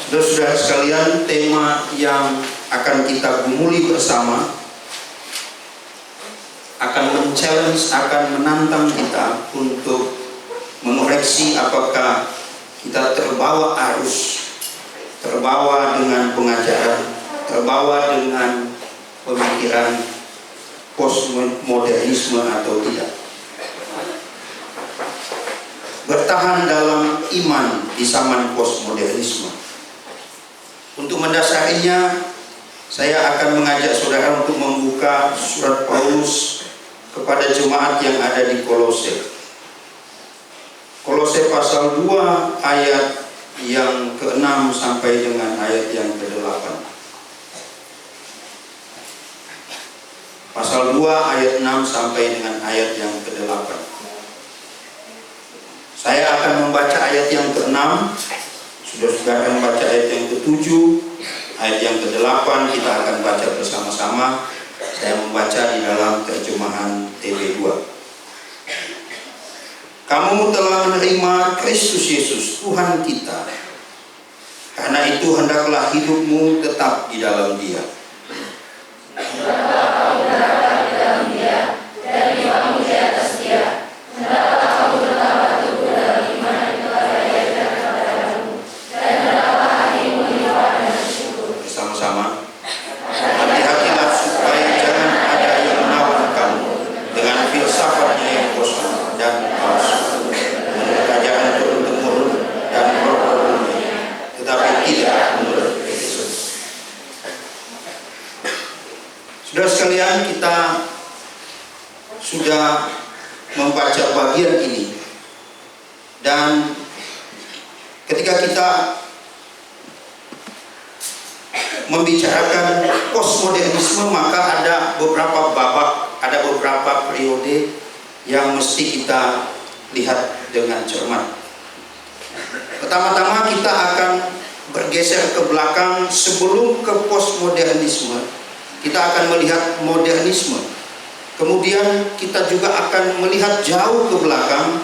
Saudara-saudara sekalian, tema yang akan kita gumuli bersama akan men-challenge, akan menantang kita untuk mengoreksi apakah kita terbawa arus, terbawa dengan pengajaran, terbawa dengan pemikiran postmodernisme atau tidak. Bertahan dalam iman di zaman postmodernisme. Untuk mendasarinya, saya akan mengajak saudara untuk membuka surat Paulus kepada jemaat yang ada di Kolose. Kolose pasal 2 ayat yang ke-6 sampai dengan ayat yang ke-8. Pasal 2 ayat 6 sampai dengan ayat yang ke-8. Saya akan membaca ayat yang ke-6, sudah akan membaca ayat yang ke-7, ayat yang ke-8 kita akan baca bersama-sama. Saya membaca di dalam terjemahan TB2. Kamu telah menerima Kristus Yesus Tuhan kita. Karena itu hendaklah hidupmu tetap di dalam Dia. Saudara sekalian, kita sudah membaca bagian ini, dan ketika kita membicarakan postmodernisme, maka ada beberapa babak, ada beberapa periode yang mesti kita lihat dengan cermat. Pertama-tama kita akan bergeser ke belakang sebelum ke postmodernisme. Kita akan melihat modernisme. Kemudian kita juga akan melihat jauh ke belakang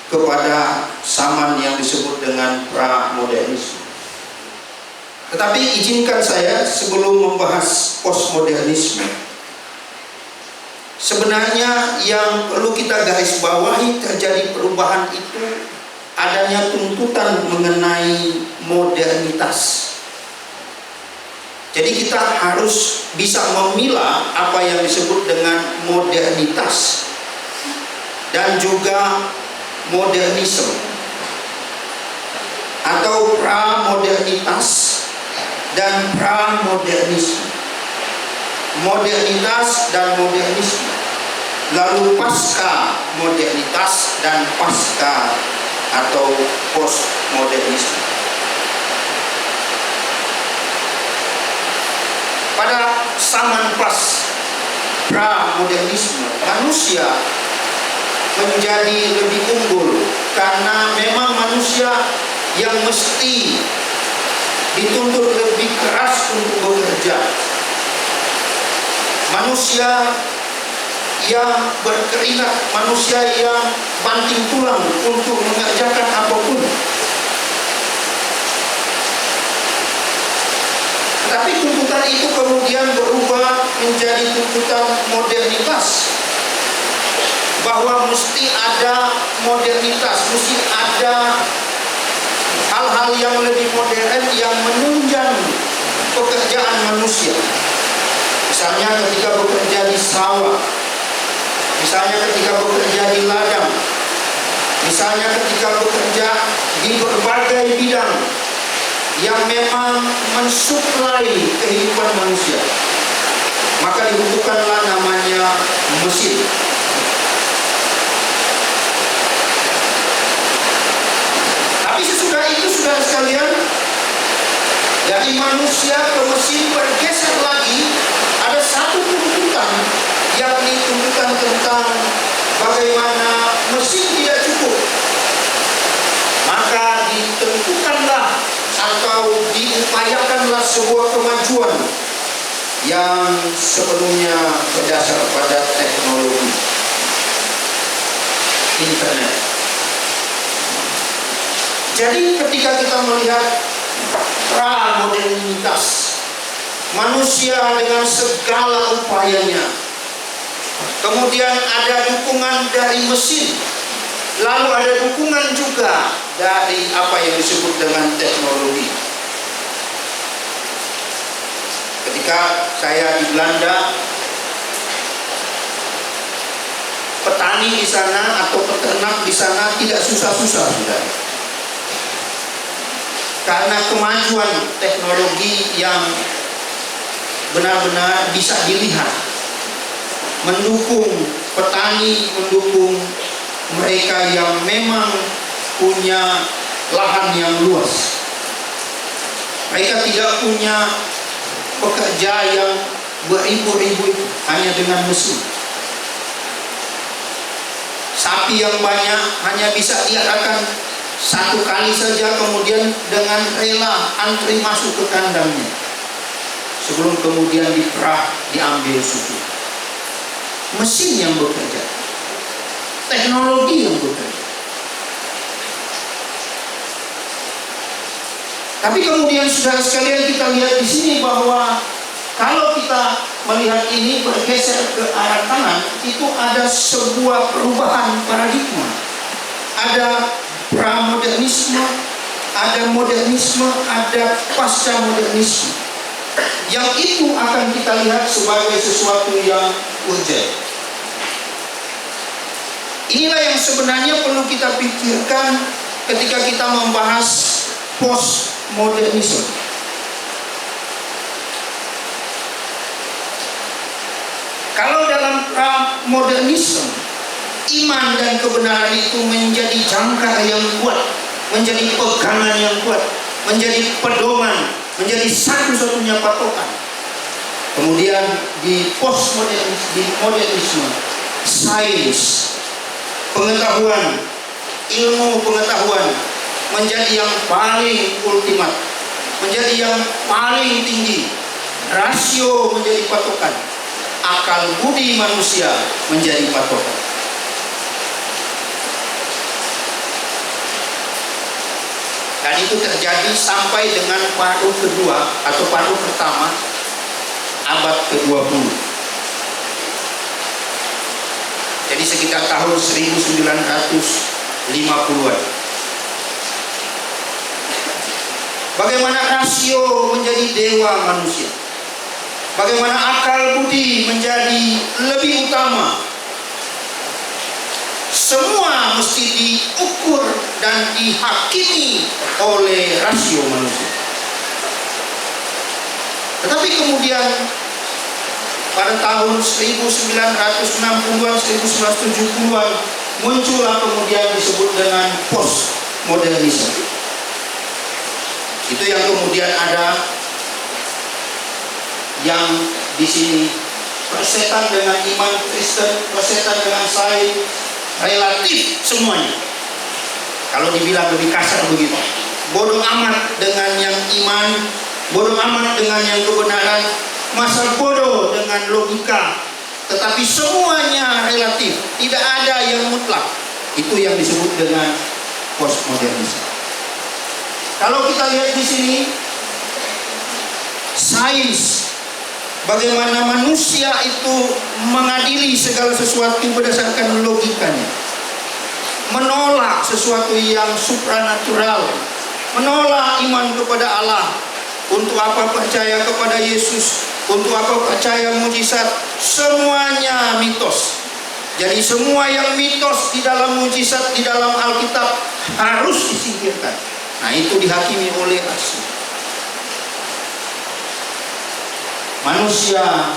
kepada zaman yang disebut dengan pramodernisme. Tetapi izinkan saya sebelum membahas postmodernisme, sebenarnya yang perlu kita garis bawahi terjadi perubahan itu adanya tuntutan mengenai modernitas. Jadi kita harus bisa memilah apa yang disebut dengan modernitas dan juga modernisme atau pramodernitas dan pramodernisme. Modernitas dan modernisme, lalu pasca modernitas dan pasca atau postmodernisme. Pada zaman pramodernisme, manusia menjadi lebih unggul karena memang manusia yang mesti dituntut lebih keras untuk bekerja. Manusia yang berkeringat, manusia yang banting tulang untuk mengerjakan apapun. Tapi tuntutan itu kemudian berubah menjadi tuntutan modernitas, bahwa mesti ada modernitas, mesti ada hal-hal yang lebih modern yang menunjang pekerjaan manusia. Misalnya ketika bekerja di sawah, misalnya ketika bekerja di ladang, misalnya ketika bekerja di berbagai bidang yang memang mensuplai kehidupan manusia, maka dibutuhkanlah namanya mesin. Tapi sesudah itu, saudara sekalian, dari manusia ke mesin bergeser lagi, ada satu tuntutan, yakni tuntutan tentang bagaimana mesin tidak cukup. Maka ditentukanlah atau diupayakanlah sebuah kemajuan yang sebelumnya berdasar pada teknologi internet. Jadi ketika kita melihat pramodernitas. Manusia dengan segala upayanya. Kemudian ada dukungan dari mesin. Lalu ada dukungan juga dari apa yang disebut dengan teknologi. Ketika saya di Belanda, petani di sana atau peternak di sana tidak susah-susah sudah. Karena kemajuan teknologi yang benar-benar bisa dilihat, mendukung petani, mendukung mereka yang memang punya lahan yang luas. Mereka tidak punya pekerja yang beribu-ribu hanya dengan mesin. Sapi yang banyak hanya bisa diarahkan satu kali saja, kemudian dengan rela antri masuk ke kandangnya sebelum kemudian diperah, diambil susu. Mesin yang bekerja, teknologi yang bekerja. Tapi kemudian saudara sekalian, kita lihat di sini bahwa kalau kita melihat ini bergeser ke arah kanan, itu ada sebuah perubahan paradigma. Ada pramodernisme, ada modernisme, ada pasca modernisme. Yang itu akan kita lihat sebagai sesuatu yang urgent. Inilah yang sebenarnya perlu kita pikirkan ketika kita membahas postmodernisme. Kalau dalam pramodernisme, iman dan kebenaran itu menjadi jangkar yang kuat, menjadi pegangan yang kuat, menjadi pedoman, menjadi satu-satunya patokan. Kemudian di modernisme, sains, pengetahuan, ilmu pengetahuan menjadi yang paling ultimat, menjadi yang paling tinggi. Rasio menjadi patokan, akal budi manusia menjadi patokan. Dan itu terjadi sampai dengan paruh kedua atau paruh pertama abad ke-20. Jadi sekitar tahun 1950-an. Bagaimana rasio menjadi dewa manusia, bagaimana akal budi menjadi lebih utama. Semua mesti diukur dan dihakimi oleh rasio manusia. Tetapi kemudian pada tahun 1960-an, 1970-an muncullah kemudian disebut dengan postmodernisme. Itu yang kemudian ada yang di sini persetan dengan iman Kristen, persetan dengan sains, relatif semuanya. Kalau dibilang lebih kasar begitu, bodoh amat dengan yang iman, bodoh amat dengan yang kebenaran, masa bodoh dengan logika. Tetapi semuanya relatif, tidak ada yang mutlak. Itu yang disebut dengan postmodernisme. Kalau kita lihat di sini, sains, bagaimana manusia itu mengadili segala sesuatu berdasarkan logikanya, menolak sesuatu yang supranatural, menolak iman kepada Allah. Untuk apa percaya kepada Yesus? Untuk apa percaya mujizat? Semuanya mitos. Jadi semua yang mitos di dalam mujizat, di dalam Alkitab harus disingkirkan. Nah, itu dihakimi oleh rasio. Manusia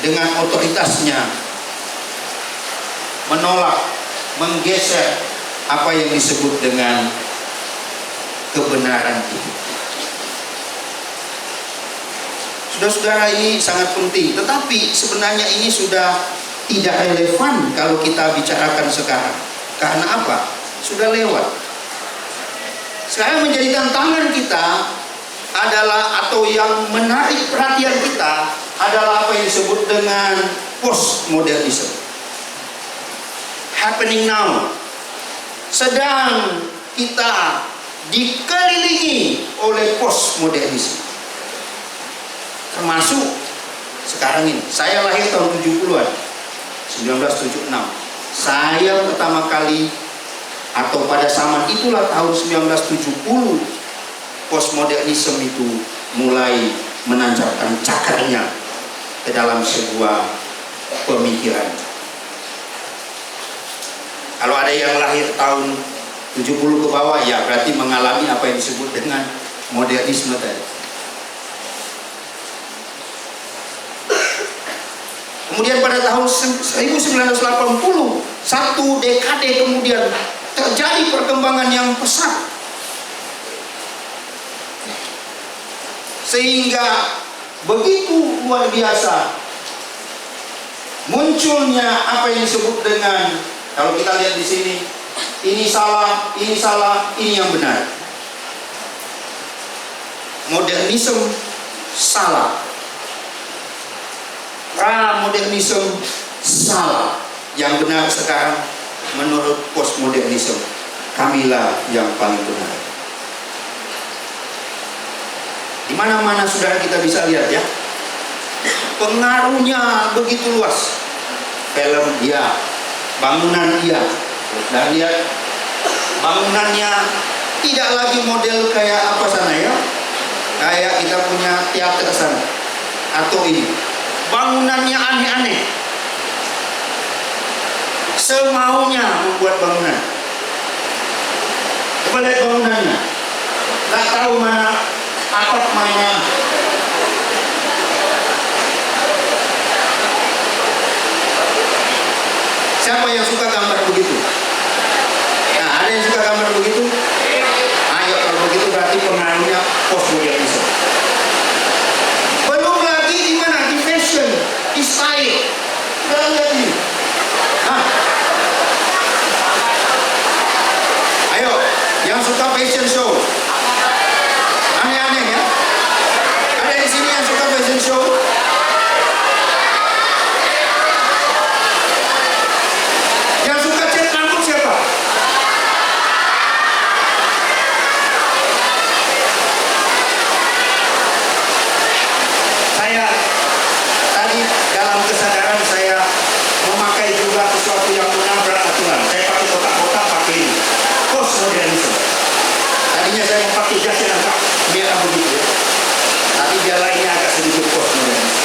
dengan otoritasnya menolak, menggeser apa yang disebut dengan kebenaran itu. Saudara-saudara, ini sangat penting. Tetapi sebenarnya ini sudah tidak relevan kalau kita bicarakan sekarang. Karena apa? Sudah lewat. Sekarang menjadi tantangan kita adalah, atau yang menarik perhatian kita adalah apa yang disebut dengan postmodernisme. Happening now. Sedang kita dikelilingi oleh postmodernisme. Termasuk sekarang ini. Saya lahir tahun 70-an, 1976. Saya pertama kali, atau pada zaman itulah tahun 1970, postmodernisme itu mulai menancapkan cakarnya ke dalam sebuah pemikiran. Kalau ada yang lahir tahun 70 ke bawah, ya berarti mengalami apa yang disebut dengan modernisme tadi. Kemudian pada tahun 1980, satu dekade kemudian, terjadi perkembangan yang pesat. Sehingga begitu luar biasa munculnya apa yang disebut dengan, kalau kita lihat di sini, ini salah, ini yang benar. Modernisme salah, pramodernisme salah. Yang benar sekarang menurut postmodernisme, kamilah yang paling benar. Di mana-mana saudara kita bisa lihat ya, pengaruhnya begitu luas. Film iya, bangunan iya. Dan lihat bangunannya tidak lagi model kayak apa sana ya, kayak kita punya teater sana atau ini. Bangunannya aneh-aneh, semaunya membuat bangunan. Coba lihat bangunannya, nggak tahu mana atap mana. Siapa yang suka gambar begitu? Nah, ada yang suka gambar begitu? Ayo, kalau begitu berarti pengaruhnya postmodernisme. Belum lagi di mana? Di fashion, di style. Kita lihat ini. Nah, ayo, yang suka fashion show, aneh-aneh ya. Ada di sini yang suka fashion show? Yang suka cat rambut siapa? Saya tadi dalam kesadaran saya memakai juga sesuatu yang menabrak aturan. Saya pakai kotak-kotak, pakai ini. Postmodernisme. Tadinya saya mau pakai jas yang agak merah begitu ya. Tapi dia lainnya agak sedikit postmodernisme.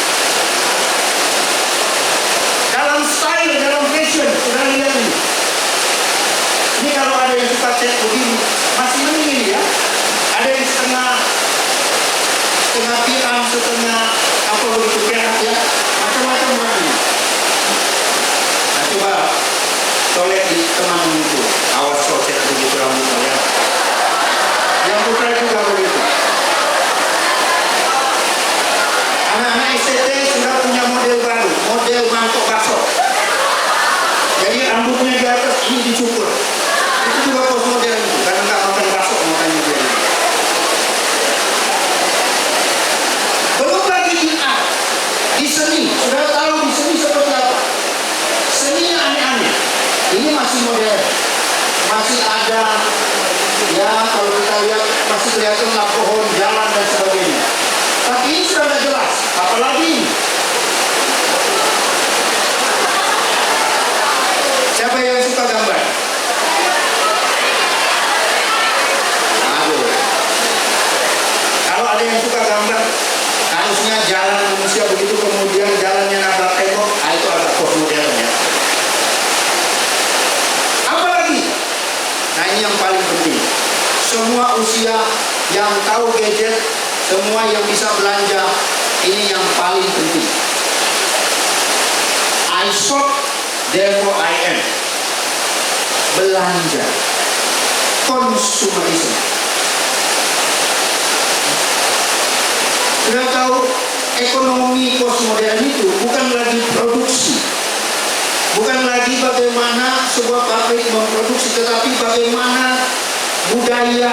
Dalam style, dalam fashion, sudah lihat ini. Ini kalau ada yang suka cat begini, masih mending ini ya. Ada yang setengah pirang, setengah apa begitu perak ya, macam-macam warnanya. Nah coba colek di teman itu, awas kau cat begitu rambutnya ya. Yang putra juga begitu. Anak-anak STT sudah punya model baru, model mangkok bakso. Jadi rambutnya di atas ini dicukur. Itu juga postmodern itu, karena nggak makan bakso makanya dia. Belum lagi di art, di seni. Sudah tahu di seni seperti apa? Seninya aneh-aneh. Ini masih modern, masih ada ya, kalau kita lihat masih kelihatan lah pohon, jalan dan sebagainya. Tapi ini sudah tidak jelas, apalagi ini. Siapa yang suka gambar? Aduh. Kalau ada yang suka gambar, harusnya jalan manusia begitu, kemudian jalannya nabrak tembok, itu agak postmodern ya. Apalagi? Nah ini yang paling penting. Semua usia yang tahu gadget, semua yang bisa belanja, ini yang paling penting. I shop, therefore I am. Belanja, konsumerisme. Sudah tahu ekonomi postmodern itu bukan lagi produksi, bukan lagi bagaimana sebuah pabrik memproduksi, tetapi bagaimana budaya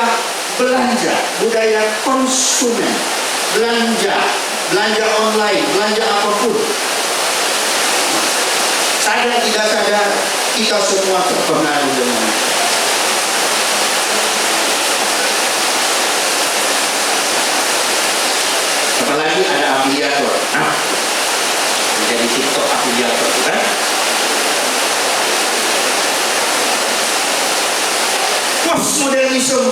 belanja, budaya konsumen, belanja online, belanja apapun. Sadar tidak sadar kita semua terpengaruh dengan. afiliator. Nah, menjadi TikTok afiliator, kan? Postmodernisme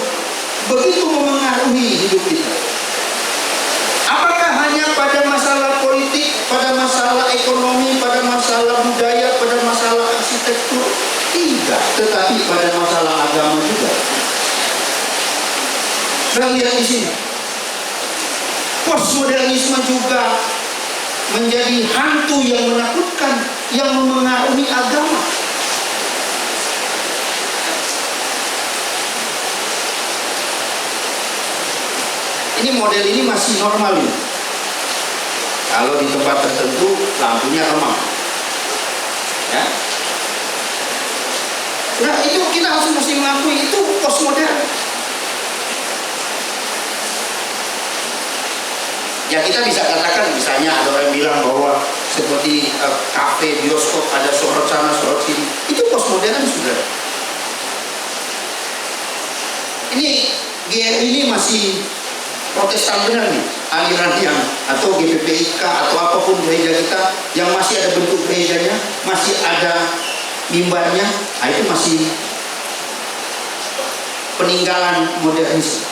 begitu memengaruhi hidup kita. Apakah hanya pada masalah politik, pada masalah ekonomi, pada masalah budaya, pada masalah arsitektur? Tidak, tetapi pada masalah agama juga. Kita lihat di sini. Postmodernisme juga menjadi hantu yang menakutkan, yang memengaruhi agama. Ini model ini masih normal ini. Kalau di tempat tertentu lampunya remang, ya. Nah itu kita harus mesti mengakui itu postmodern. Ya kita bisa katakan misalnya ada orang bilang bahwa seperti kafe, bioskop ada sorot sana sorot sini, itu postmodern sudah. Ini masih Protestan benar nih, aliran yang atau GPPIK atau apapun gereja kita yang masih ada bentuk gerejanya, masih ada mimbarnya, nah itu masih peninggalan modernisme.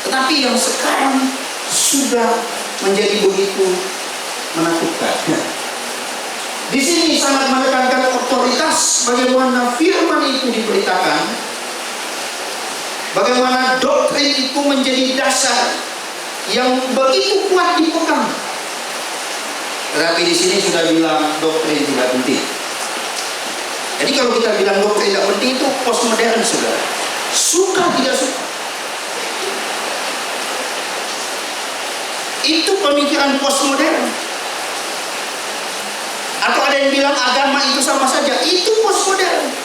Tetapi yang sekarang sudah menjadi begitu menakutkan. Di sini sangat menekankan otoritas, bagaimana firman itu diberitakan. Bagaimana doktrin itu menjadi dasar yang begitu kuat dipegang. Tetapi di sini sudah bilang doktrin tidak penting. Jadi kalau kita bilang doktrin tidak penting itu postmodern, saudara. Suka tidak suka. Itu pemikiran postmodern. Atau ada yang bilang agama itu sama saja, itu postmodern.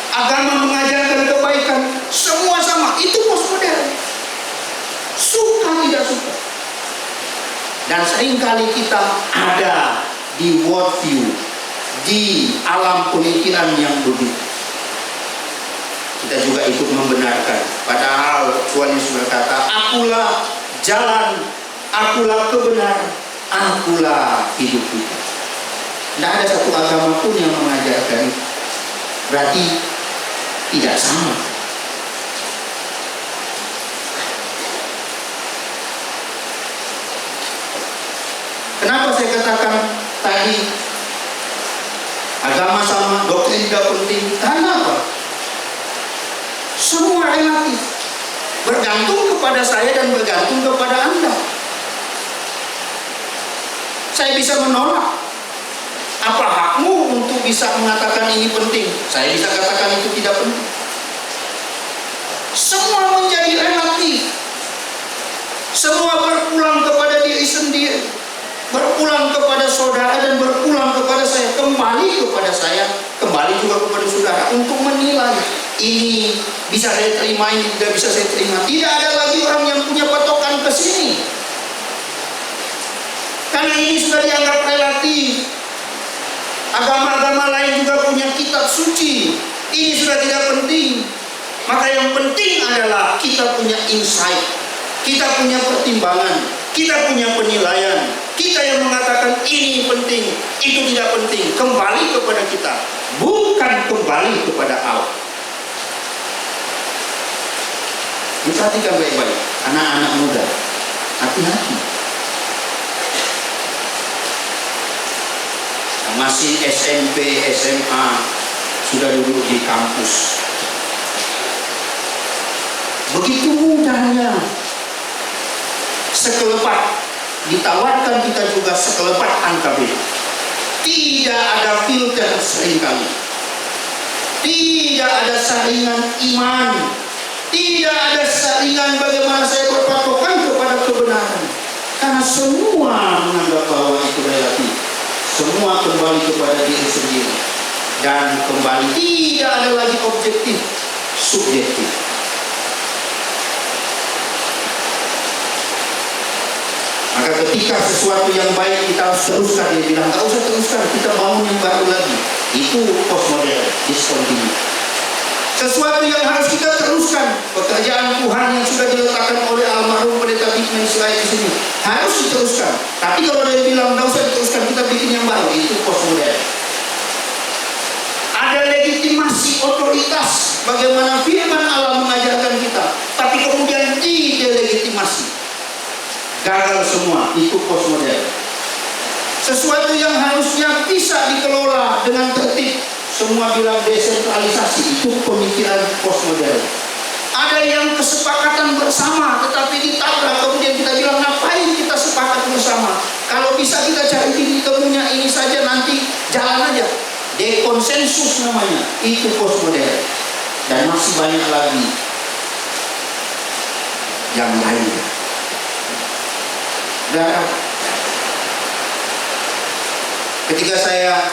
Agama mengajarkan kebaikan, semua sama, itu postmodern. Suka tidak suka. Dan seringkali kita ada di worldview, di alam pemikiran yang begitu. Kita juga ikut membenarkan. Padahal Tuhan Yesus berkata, akulah jalan, akulah kebenaran, akulah hidup kita. Tidak ada satu agama pun yang mengajarkan itu. Berarti tidak sama. Kenapa saya katakan tadi agama sama, doktrin tidak penting? Karena apa? Semua relatif, bergantung kepada saya dan bergantung kepada Anda. Saya bisa menolak. Apa hakmu untuk bisa mengatakan ini penting? Saya bisa katakan itu tidak penting. Semua menjadi relatif. Semua berpulang kepada diri sendiri, berpulang kepada saudara dan berpulang kepada saya, kembali kepada saya, kembali juga kepada saudara untuk menilai ini bisa saya terima, ini tidak bisa saya terima. Tidak ada lagi orang yang punya patokan ke sini. Karena ini sudah dianggap relatif. Agama-agama lain juga punya kitab suci. Ini sudah tidak penting. Maka yang penting adalah kita punya insight, kita punya pertimbangan, kita punya penilaian. Kita yang mengatakan ini penting, itu tidak penting. Kembali kepada kita, bukan kembali kepada Allah. Perhatikan baik-baik, anak-anak muda, hati-hati. Masih SMP, SMA, sudah duduk di kampus. Begitu mudahnya sekelepat ditawarkan, kita juga sekelepat angka B. Tidak ada filter seringkali. Tidak ada saringan iman. Tidak ada saringan bagaimana saya berpatokan kepada kebenaran. Karena semua menganggap bahwa itu relatif. Semua kembali kepada diri sendiri. Dan kembali tidak ada lagi objektif, subjektif. Maka ketika sesuatu yang baik kita harus teruskan, dia bilang tak usah teruskan, kita bangun yang baru lagi. Itu postmodern, discontinue. Sesuatu yang harus kita teruskan, pekerjaan Tuhan yang sudah diletakkan oleh almarhum pendeta Bikmen Israel di sini, harus diteruskan. Tapi kalau dia bilang nggak usah diteruskan, kita bikin yang baru, itu postmodern. Ada legitimasi otoritas, bagaimana firman Allah mengajarkan kita, tapi kemudian delegitimasi, gagal semua, itu postmodern. Sesuatu yang harusnya bisa dikelola dengan tertib, semua bilang desentralisasi, itu pemikiran postmodern. Ada yang kesepakatan bersama tetapi ditabrak, kemudian kita bilang ngapain kita sepakat bersama, kalau bisa kita cari titik temunya ini saja, nanti jalan aja. Dekonsensus namanya, itu postmodern. Dan masih banyak lagi yang lainnya. Dan ketika saya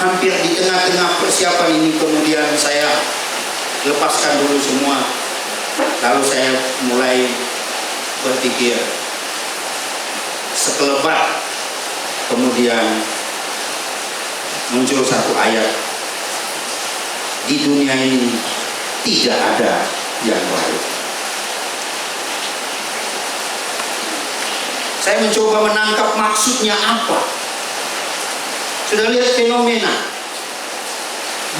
hampir di tengah-tengah persiapan ini, kemudian saya lepaskan dulu semua, lalu saya mulai berpikir sekelebat, kemudian muncul satu ayat, di dunia ini tidak ada yang baru. Saya mencoba menangkap maksudnya apa. Sudah lihat fenomena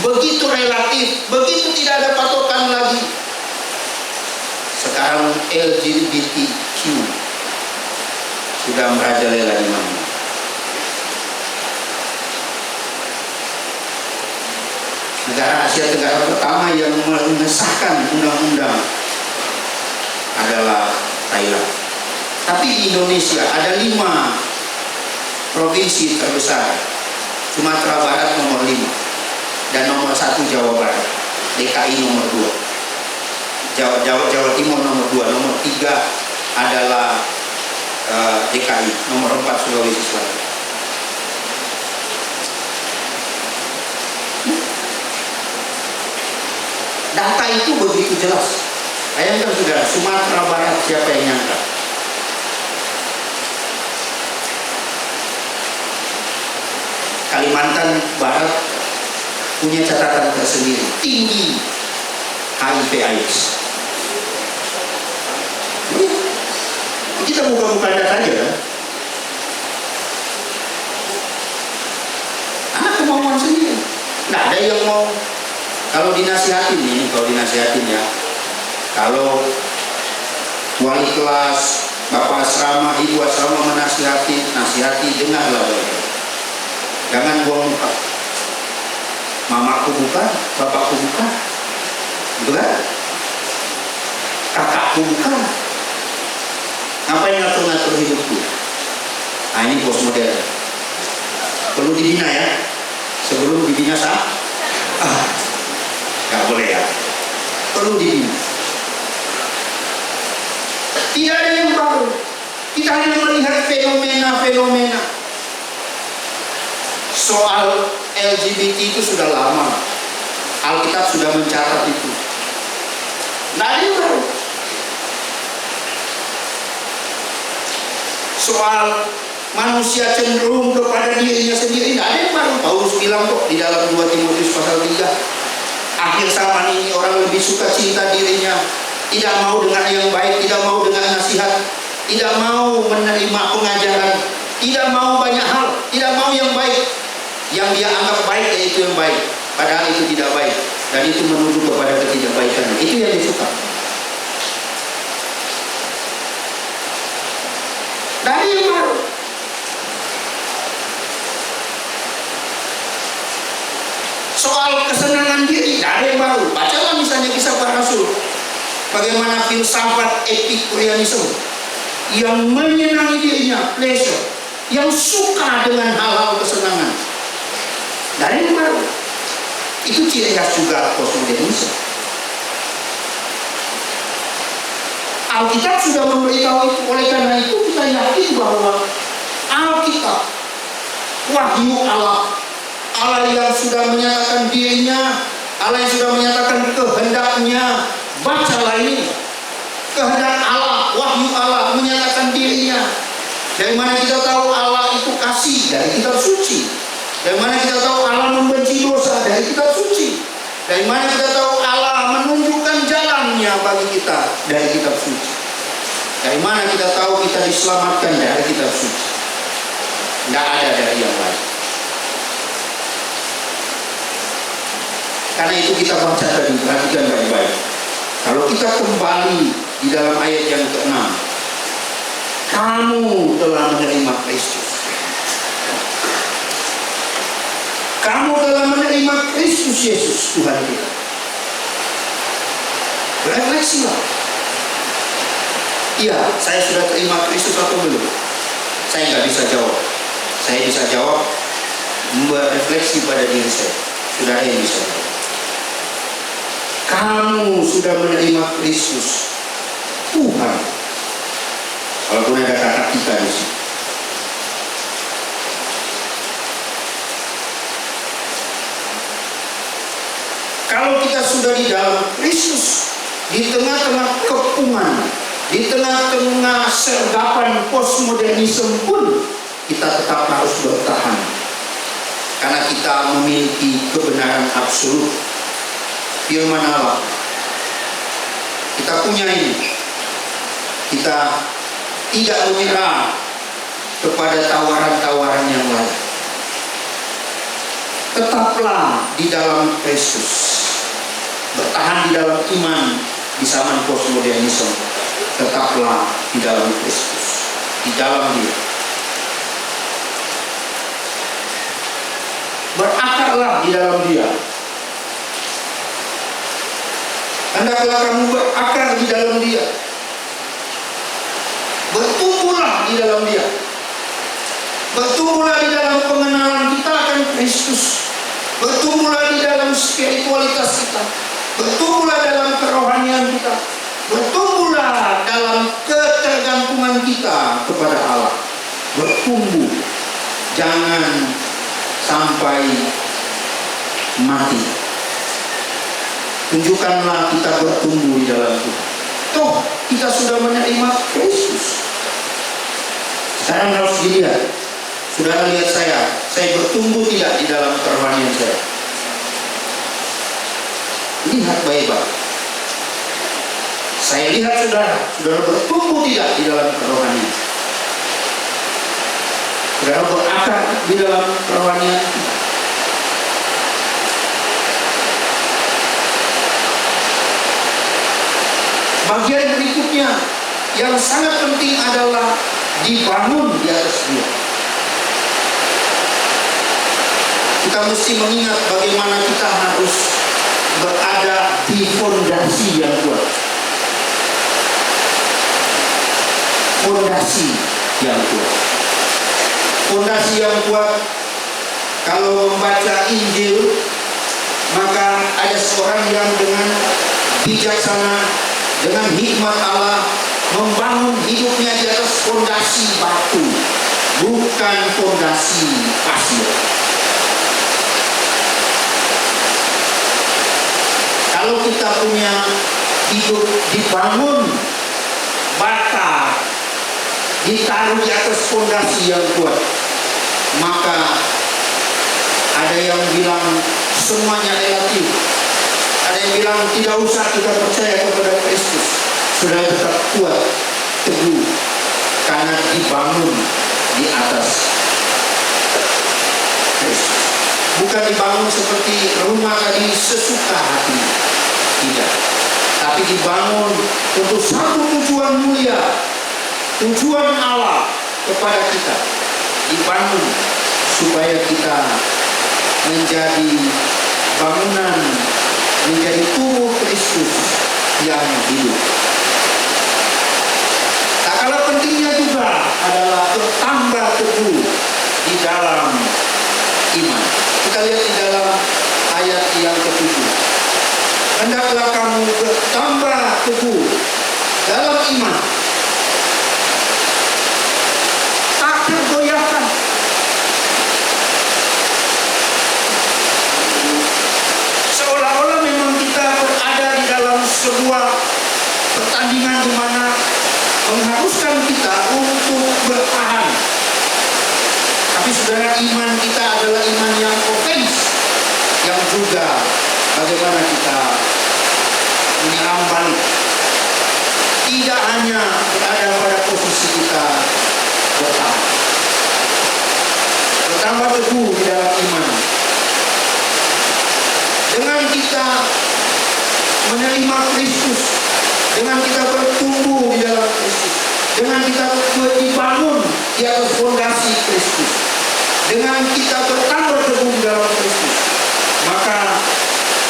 begitu relatif, begitu tidak ada patokan lagi. Sekarang LGBTQ sudah merajalela di mana. Negara Asia Tenggara pertama yang mengesahkan undang-undang adalah Thailand. Tapi di Indonesia ada 5 provinsi terbesar. Sumatera Barat nomor 5 dan nomor 1 Jawa Barat, DKI nomor 2, Jawa Timur nomor 2, nomor 3 adalah DKI, nomor 4 Sulawesi Selatan. Data itu begitu jelas. Bayangkan saudara, Sumatera Barat siapa yang nyangka? Kalimantan Barat punya catatan tersendiri, tinggi HIV/AIDS. Kita buka-buka data aja kan? Anak kemauan sendiri. Nggak ada yang mau. Kalau dinasihatin ini, ya, kalau wali kelas, bapak asrama, ibu asrama nasihati, dengarlah baik. Jangan buang muka. Mamaku bukan, bapakku bukan, gitu kan? Kakakku bukan. Ngapain ngatur-ngatur hidupku? Nah, ini postmodern. Perlu dibina ya. Sebelum dibina nggak boleh ya. Perlu dibina. Tidak ada yang baru. Kita hanya melihat fenomena-fenomena. Soal LGBT itu sudah lama. Alkitab sudah mencatat itu. Nggak ada yang baru. Soal manusia cenderung kepada dirinya sendiri, nggak ada yang baru. Paulus bilang kok di dalam 2 Timotius pasal 3, akhir zaman ini orang lebih suka cinta dirinya, tidak mau dengan yang baik, tidak mau dengan nasihat, tidak mau menerima pengajaran, tidak mau banyak hal, tidak mau yang baik. Yang dia anggap baik yaitu yang baik, padahal itu tidak baik, dan itu menuju kepada ketidakbaikan. Itu yang disuka. Dari yang baru. Soal kesenangan diri, dari yang baru. Bacalah misalnya kisah para rasul. Bagaimana filsafat Epikureanisme yang menyenangi dirinya, pleasure, yang suka dengan hal-hal kesenangan. Dari yang baru. Itu ciri khas juga postmodernisme. Alkitab sudah memberitahu itu. Oleh karena itu kita yakin bahwa Alkitab, wahyu Allah, Allah yang sudah menyatakan dirinya, Allah yang sudah menyatakan kehendaknya. Bacalah ini, kehendak Allah, wahyu Allah menyatakan dirinya. Dari mana kita tahu Allah itu kasih? Dari kitab suci. Dari mana kita tahu Allah membenci dosa? Dari kitab suci. Dari mana kita tahu Allah menunjukkan jalannya bagi kita? Dari kitab suci. Dari mana kita tahu kita diselamatkan? Dari kitab suci. Tidak ada dari yang lain. Karena itu kita baca tadi, perhatikan baik-baik. Kalau kita kembali di dalam ayat yang ke-6, kamu telah menerima Kristus. Kamu telah menerima Kristus Yesus Tuhan kita. Refleksilah. Iya, saya sudah terima Kristus atau belum? Saya nggak bisa jawab. Saya bisa jawab berefleksi pada diri saya. Sudah ada yang bisa jawab. Kamu sudah menerima Kristus Tuhan. Walaupun ada kata kita di sini. Kalau kita sudah di dalam Kristus, di tengah-tengah kepungan, di tengah-tengah sergapan postmodernisme pun, kita tetap harus bertahan. Karena kita memiliki kebenaran absolut. Firman Allah. Kita punya ini. Kita tidak menyerah kepada tawaran-tawaran yang lain. Tetaplah di dalam Kristus. Bertahan di dalam iman di zaman postmodernisme. Tetaplah di dalam Kristus. Di dalam Dia. Berakarlah di dalam Dia. Hendaklah kamu berakar di dalam Dia. Bertumbuhlah di dalam Dia. Bertumbuhlah di dalam pengenalan kita akan Kristus. Bertumbuhlah di dalam spiritualitas kita. Bertumbuhlah dalam kerohanian kita. Bertumbuhlah dalam ketergantungan kita kepada Allah. Bertumbuh. Jangan sampai mati. Tunjukkanlah kita bertumbuh di dalam Tuhan. Toh kita sudah menerima Kristus. Sekarang harus dilihat. Saudara lihat saya bertumbuh tidak di dalam kerohanian saya. Lihat baik-baik. Saya lihat saudara bertumbuh tidak di dalam kerohanian. Saudara berakar di dalam kerohanian. Bagian berikutnya yang sangat penting adalah dibangun di atas Dia. Kita mesti mengingat bagaimana kita harus berada di fondasi yang kuat. Fondasi yang kuat. Fondasi yang kuat. Kalau membaca Injil, maka ada seorang yang dengan bijaksana, dengan hikmat Allah membangun hidupnya di atas fondasi batu, bukan fondasi pasir. Kalau kita punya hidup dibangun bata, ditaruh di atas fondasi yang kuat, maka ada yang bilang semuanya relatif. Ada yang bilang tidak usah kita percaya kepada Kristus. Sudah tetap kuat, teguh, karena dibangun di atas Kristus. Bukan dibangun seperti rumah tadi sesuka hati. Tidak. Tapi dibangun untuk satu tujuan mulia. Tujuan Allah kepada kita. Dibangun supaya kita menjadi bangunan, menjadi tubuh Kristus yang hidup. Tak kalah pentingnya juga adalah bertambah teguh di dalam iman. Kita lihat di dalam ayat yang ke-7. Hendaklah kamu bertambah teguh dalam iman, tak tergoyahkan. Seolah-olah memang kita berada di dalam sebuah pertandingan di mana mengharuskan kita untuk bertahan. Tapi saudara, iman kita adalah iman yang ofens, yang juga bagaimana kita menyerang balik. tidak hanya berada pada posisi kita bertambah teguh di dalam iman. Dengan kita menerima Kristus, dengan kita bertumbuh di dalam Kristus, dengan kita dibangun di atas fondasi Kristus, dengan kita bertambah teguh di dalam Kristus, maka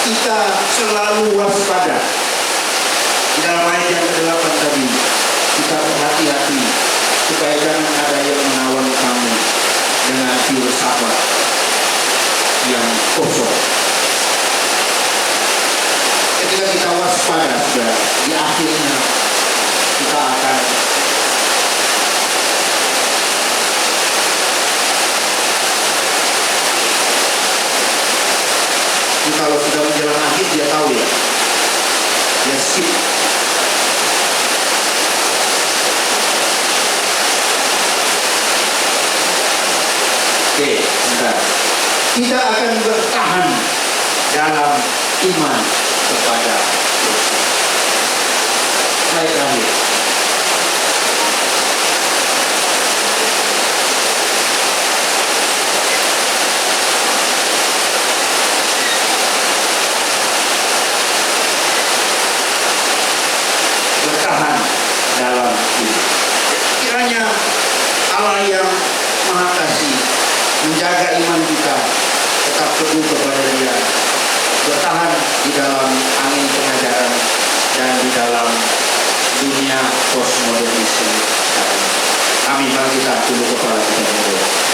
kita selalu waspada. Di dalam ayat yang ke-8 tadi, kita berhati-hati supaya jangan ada yang menawan kamu dengan filsafat yang kosong. Ketika kita waspada, saudara, di akhirnya kita akan kalau sudah menjelang akhir dia tahu ya, dia skip. Oke, sebentar. Kita akan bertahan dalam iman kepada Kristus. Slide terakhir. Bertahan dalam iman. Kiranya Allah yang Maha Kasih menjaga iman